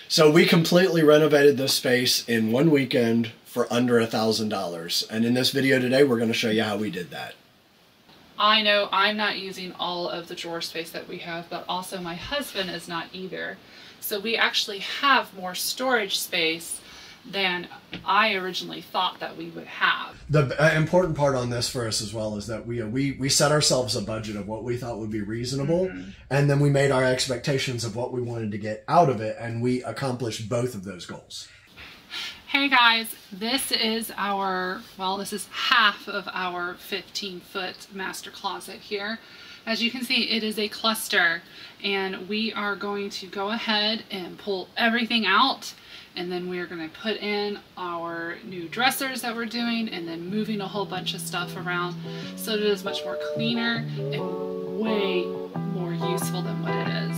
So we completely renovated this space in one weekend for under $1,000. And in this video today, we're going to show you how we did that. I know I'm not using all of the drawer space that we have, but also my husband is not either. So we actually have more storage space than I originally thought that we would have. The important part on this for us as well is that we set ourselves a budget of what we thought would be reasonable, and then we made our expectations of what we wanted to get out of it, and we accomplished both of those goals. Hey guys, this is this is half of our 15-foot master closet here. As you can see, it is a cluster, and we are going to go ahead and pull everything out, and then we are going to put in our new dressers that we're doing, and then moving a whole bunch of stuff around so that it is much more cleaner and way more useful than what it is.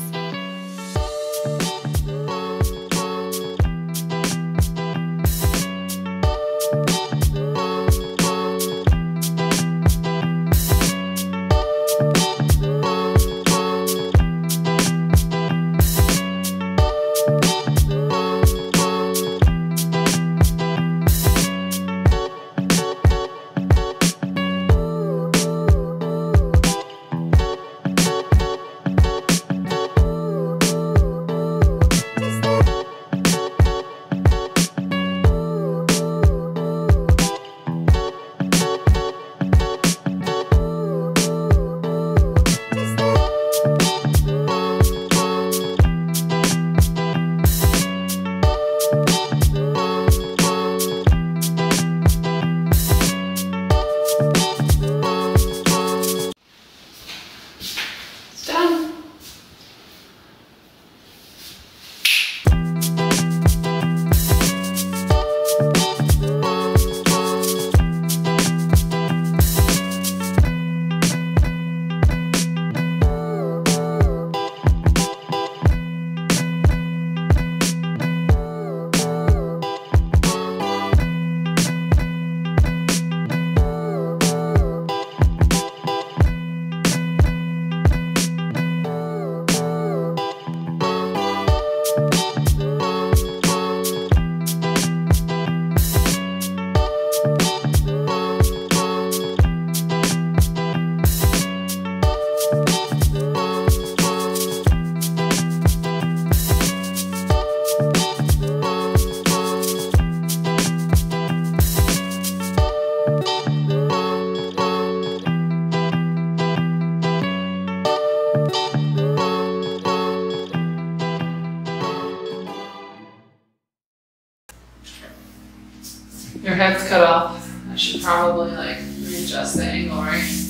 Your head's cut off. I should probably readjust the angle, right?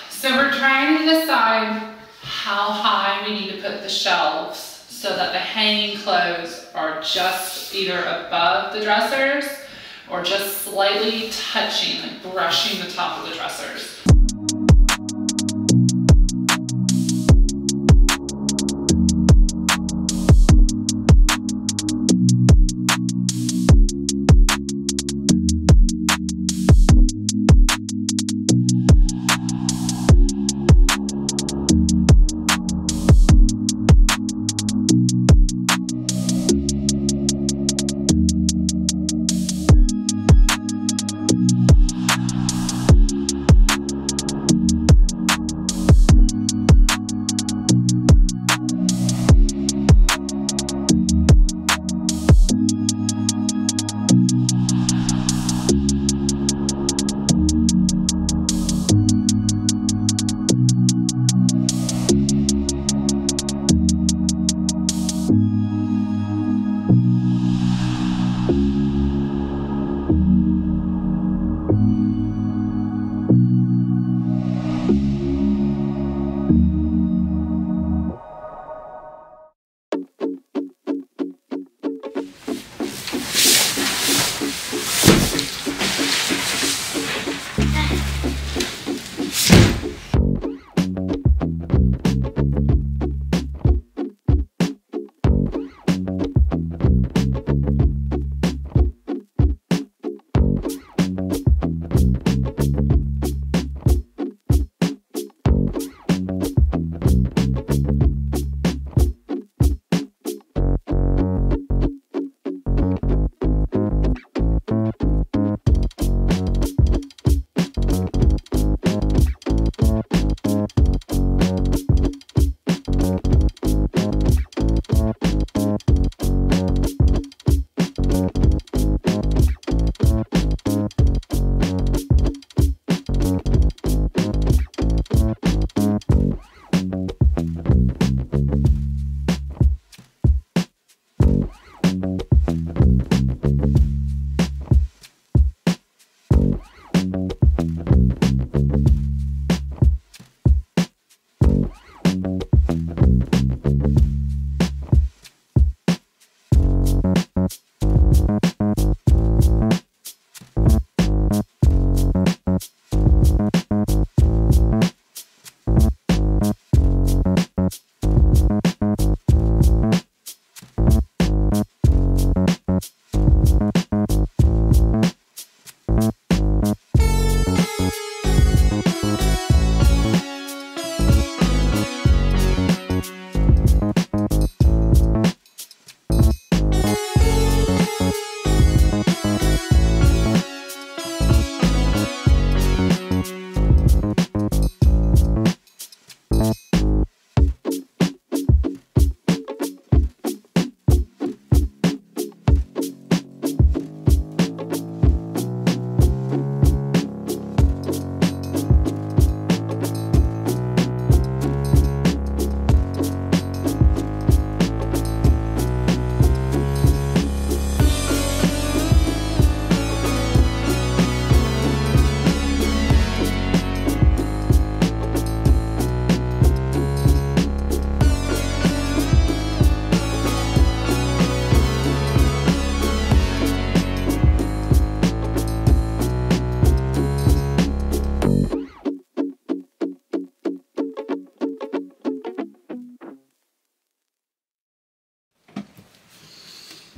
So we're trying to decide how high we need to put the shelves so that the hanging clothes are just either above the dressers or just slightly touching, like brushing the top of the dressers.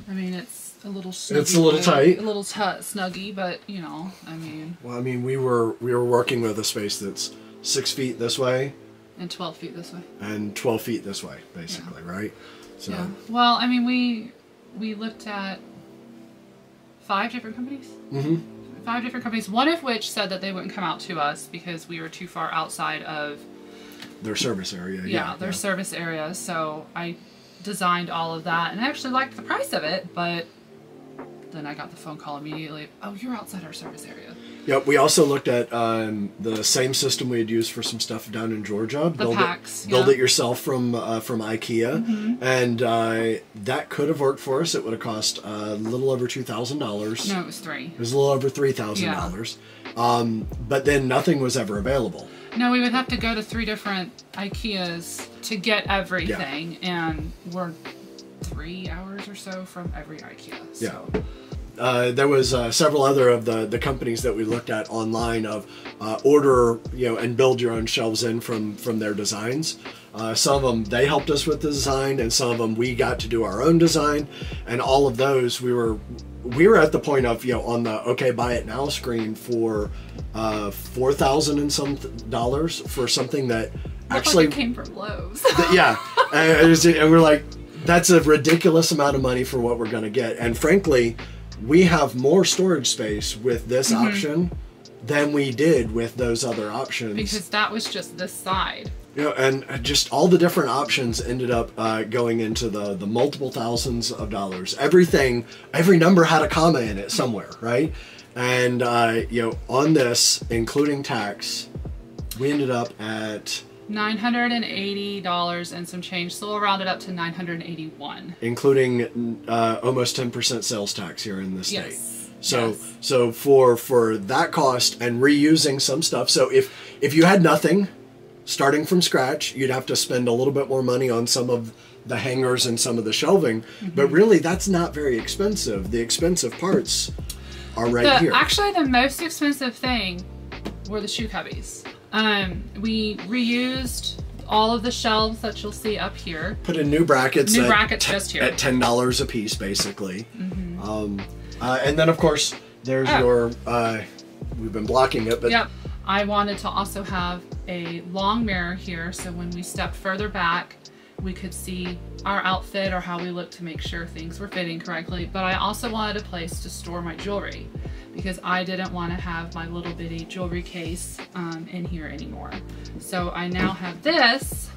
I mean, it's a little snuggy. It's a little tight. A little snuggy, but, you know, I mean... Well, I mean, we were working with a space that's 6 feet this way. And 12 feet this way. And 12 feet this way, basically, right? So. Yeah. Well, I mean, we looked at 5 different companies. Mm-hmm. 5 different companies, one of which said that they wouldn't come out to us because we were too far outside of... their service area. Yeah, their service area. So I designed all of that, and I actually liked the price of it, but then I got the phone call immediately. Oh, you're outside our service area. Yep, we also looked at the same system we had used for some stuff down in Georgia. The Pax, build it yourself from Ikea, mm-hmm. and that could have worked for us. It would have cost a little over $2,000. No, it was $3,000. It was a little over $3,000. Yeah. But then nothing was ever available. No, we would have to go to 3 different Ikeas to get everything, and we're 3 hours or so from every Ikea. So. Yeah. There was several other of the companies that we looked at online of order, and build your own shelves in from their designs. Some of them, they helped us with the design, and some of them we got to do our own design, and all of those we were at the point of, on the okay, buy it now screen for $4,000 and some dollars for something that actually like it came from Lowe's. Yeah, and we're like, that's a ridiculous amount of money for what we're going to get, and frankly, we have more storage space with this mm-hmm. option than we did with those other options. Because that was just this side. And just all the different options ended up going into the multiple thousands of dollars. Every number had a comma in it somewhere, right? And, on this, including tax, we ended up at... $980 and some change, so we'll round it up to $981. Including almost 10% sales tax here in the state. Yes. So for that cost and reusing some stuff, so if you had nothing, starting from scratch, you'd have to spend a little bit more money on some of the hangers and some of the shelving, mm-hmm. but really that's not very expensive. The expensive parts are here. Actually, the most expensive thing were the shoe cubbies. We reused all of the shelves that you'll see up here. Put in new brackets. Just here. At $10 a piece, basically. Mm-hmm. And then, of course, there's your... we've been blocking it, but... Yep. I wanted to also have a long mirror here, so when we stepped further back, we could see our outfit or how we looked to make sure things were fitting correctly. But I also wanted a place to store my jewelry, because I didn't want to have my little bitty jewelry case in here anymore. So I now have this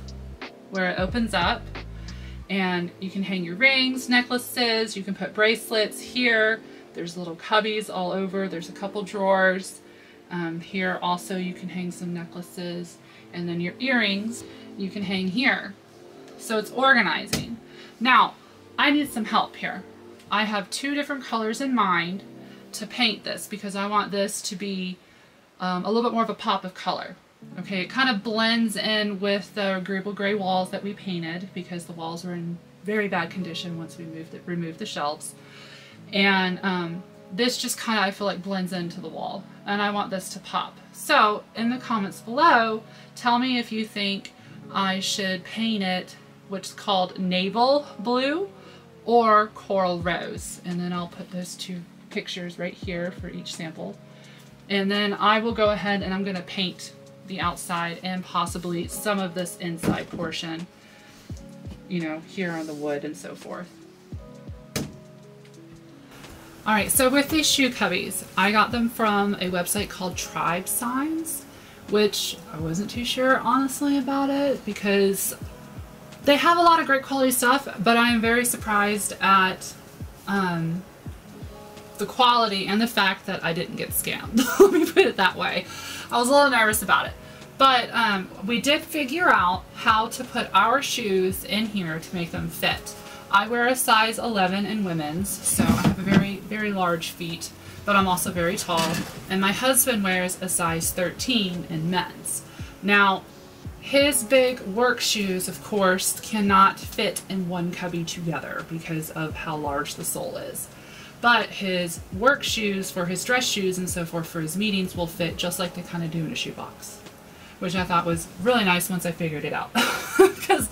where it opens up and you can hang your rings, necklaces, you can put bracelets here. There's little cubbies all over. There's a couple drawers. Here also you can hang some necklaces, and then your earrings you can hang here. So it's organizing. Now, I need some help here. I have 2 different colors in mind to paint this, because I want this to be a little bit more of a pop of color. Okay, it kind of blends in with the agreeable gray walls that we painted, because the walls were in very bad condition once we removed the shelves. And this just kind of, I feel like, blends into the wall, and I want this to pop. So in the comments below, tell me if you think I should paint it what's called navel blue or coral rose, and then I'll put those 2 pictures right here for each sample. And then I will go ahead and I'm going to paint the outside and possibly some of this inside portion, here on the wood and so forth. Alright, so with these shoe cubbies, I got them from a website called Tribe Signs, which I wasn't too sure honestly about it, because they have a lot of great quality stuff, but I am very surprised at the quality and the fact that I didn't get scammed. Let me put it that way. I was a little nervous about it. But we did figure out how to put our shoes in here to make them fit. I wear a size 11 in women's, so I have a very, very large feet, but I'm also very tall. And my husband wears a size 13 in men's. Now, his big work shoes, of course, cannot fit in one cubby together because of how large the sole is. But his work shoes, for his dress shoes and so forth for his meetings, will fit just like they kind of do in a shoebox, which I thought was really nice once I figured it out. Because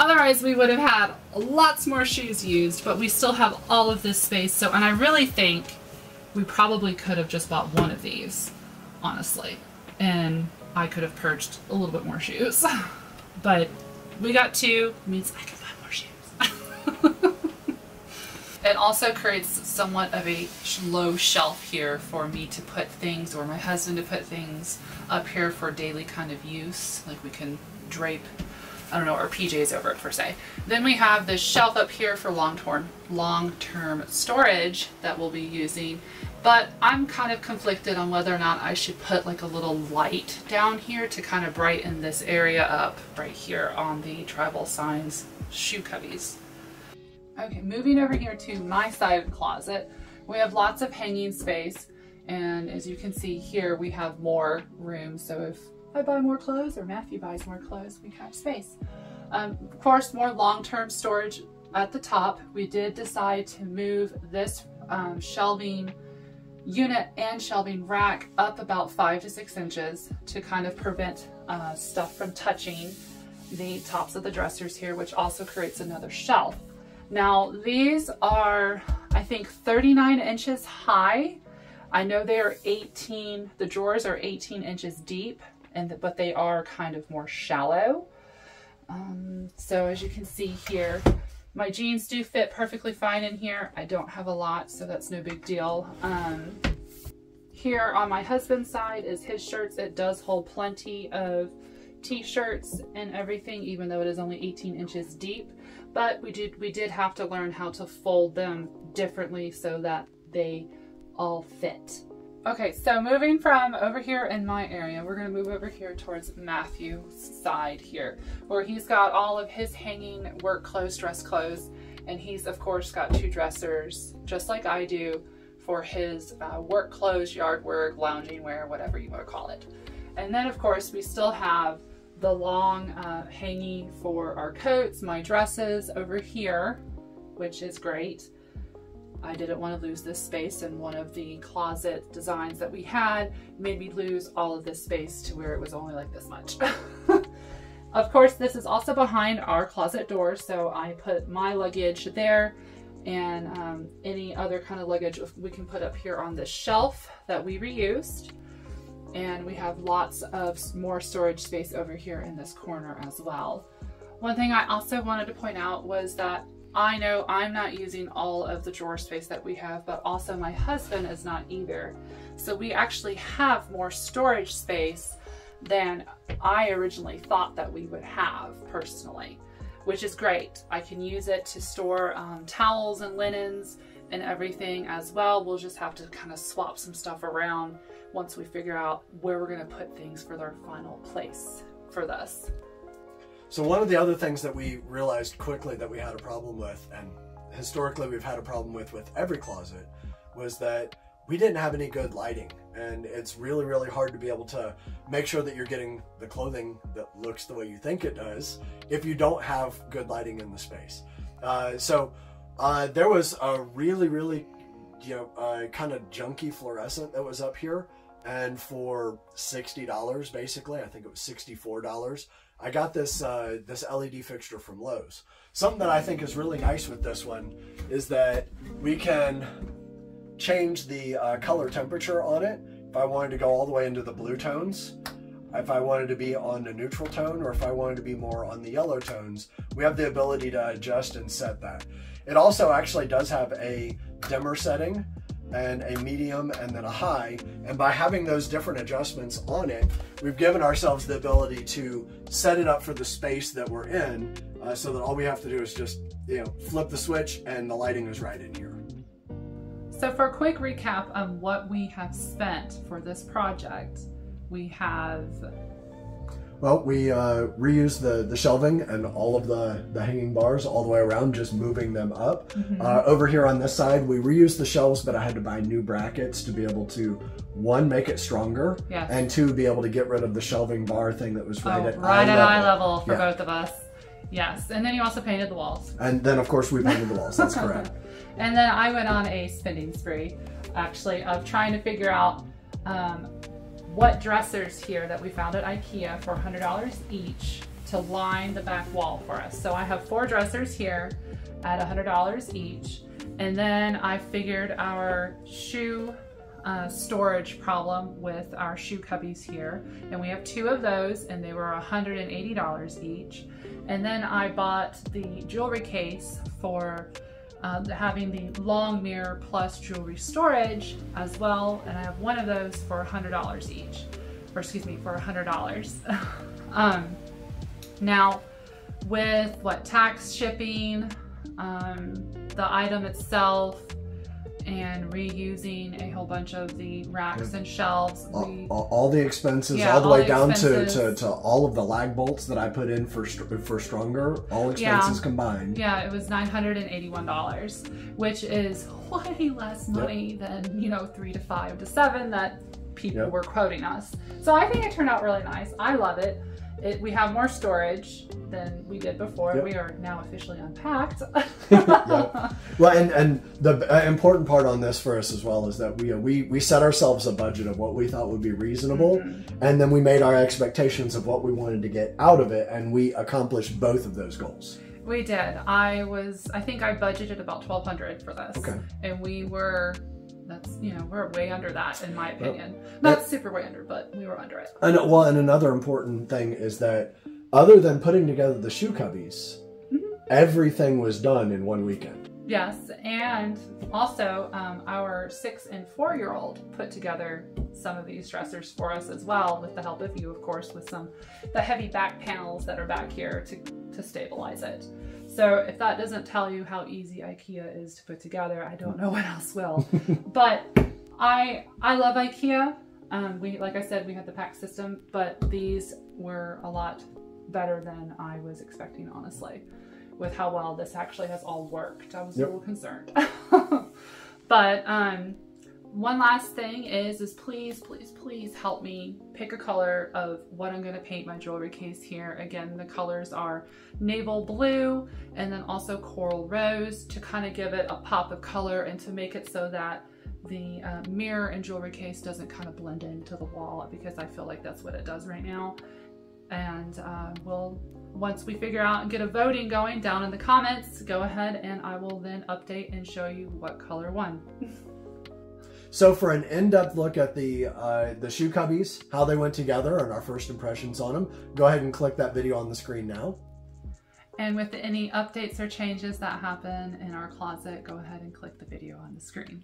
Otherwise we would have had lots more shoes used, but we still have all of this space. So, and I really think we probably could have just bought one of these, honestly. And I could have purged a little bit more shoes. But we got two, means I can buy more shoes. It also creates somewhat of a low shelf here for me to put things, or my husband to put things up here for daily kind of use. Like we can drape, I don't know, our PJs over it per se. Then we have this shelf up here for long-term storage that we'll be using. But I'm kind of conflicted on whether or not I should put like a little light down here to kind of brighten this area up right here on the tribal signs shoe cubbies. Okay, moving over here to my side of the closet, we have lots of hanging space. And as you can see here, we have more room. So if I buy more clothes or Matthew buys more clothes, we have space. Of course, more long-term storage at the top. We did decide to move this shelving unit and shelving rack up about 5 to 6 inches to kind of prevent stuff from touching the tops of the dressers here, which also creates another shelf. Now these are, I think, 39 inches high. I know they are 18, the drawers are 18 inches deep, but they are kind of more shallow. So as you can see here, my jeans do fit perfectly fine in here. I don't have a lot, so that's no big deal. Here on my husband's side is his shirts. It does hold plenty of t-shirts and everything, even though it is only 18 inches deep. But we did have to learn how to fold them differently so that they all fit. Okay, so moving from over here in my area, we're going to move over here towards Matthew's side here, where he's got all of his hanging work clothes, dress clothes, and he's of course got 2 dressers, just like I do, for his work clothes, yard work, lounging wear, whatever you want to call it. And then of course we still have the long hanging for our coats, my dresses over here, which is great. I didn't want to lose this space, and one of the closet designs that we had made me lose all of this space to where it was only like this much. Of course, this is also behind our closet door, so I put my luggage there, and any other kind of luggage we can put up here on this shelf that we reused. And we have lots of more storage space over here in this corner as well. One thing I also wanted to point out was that I know I'm not using all of the drawer space that we have, but also my husband is not either. So we actually have more storage space than I originally thought that we would have personally, which is great. I can use it to store towels and linens and everything as well. We'll just have to kind of swap some stuff around once we figure out where we're going to put things for their final place for this. So one of the other things that we realized quickly that we had a problem with, and historically we've had a problem with every closet, was that we didn't have any good lighting. And it's really, really hard to be able to make sure that you're getting the clothing that looks the way you think it does if you don't have good lighting in the space. So there was a really, really, kind of junky fluorescent that was up here. And for $60, basically, I think it was $64, I got this this LED fixture from Lowe's. Something that I think is really nice with this one is that we can change the color temperature on it. If I wanted to go all the way into the blue tones, if I wanted to be on the neutral tone, or if I wanted to be more on the yellow tones, we have the ability to adjust and set that. It also actually does have a dimmer setting and a medium and then a high, and by having those different adjustments on it, we've given ourselves the ability to set it up for the space that we're in, so that all we have to do is just flip the switch and the lighting is right in here. So for a quick recap of what we have spent for this project, we have... Well, we reused the shelving and all of the hanging bars all the way around, just moving them up. Mm-hmm. Over here on this side, we reused the shelves, but I had to buy new brackets to be able to, 1, make it stronger, yes, and 2, be able to get rid of the shelving bar thing that was right at eye level for both of us. Yes, and then you also painted the walls. And then, of course, we painted the walls. That's correct. And then I went on a spending spree, actually, of trying to figure out what dressers here that we found at Ikea for $100 each to line the back wall for us. So I have 4 dressers here at $100 each. And then I figured our shoe storage problem with our shoe cubbies here. And we have 2 of those and they were $180 each. And then I bought the jewelry case for having the long mirror plus jewelry storage as well. And I have 1 of those for $100 each. Or excuse me, for $100. Now with tax shipping, the item itself, and reusing a whole bunch of the racks and shelves. All the expenses, all the way down to all of the lag bolts that I put in for Stronger, all expenses combined. Yeah, it was $981, which is way less money than, you know, 3 to 5 to 7 that people were quoting us. So I think it turned out really nice. I love it. We have more storage than we did before. We are now officially unpacked. Well, and the important part on this for us as well is that we set ourselves a budget of what we thought would be reasonable, and then we made our expectations of what we wanted to get out of it, and we accomplished both of those goals. We did. I think I budgeted about $1,200 for this. Okay. And we're way under that in my opinion. Not super way under, but we were under it. And another important thing is that other than putting together the shoe cubbies, everything was done in 1 weekend. Yes, and also our 6 and 4-year-old put together some of these dressers for us as well, with the help of you, of course, with the heavy back panels that are back here to stabilize it. So if that doesn't tell you how easy IKEA is to put together, I don't know what else will. But I love IKEA. Like I said, we had the Pax System, but these were a lot better than I was expecting, honestly, with how well this actually has all worked. I was a little concerned. But one last thing is please, please, please help me pick a color of what I'm going to paint my jewelry case here. Again, the colors are navel blue and then also coral rose, to kind of give it a pop of color and to make it so that the mirror and jewelry case doesn't kind of blend into the wall, because I feel like that's what it does right now. And once we figure out and get a voting going down in the comments, go ahead and I will then update and show you what color won. So for an in-depth look at the shoe cubbies, how they went together, and our first impressions on them, go ahead and click that video on the screen now. And with any updates or changes that happen in our closet, go ahead and click the video on the screen.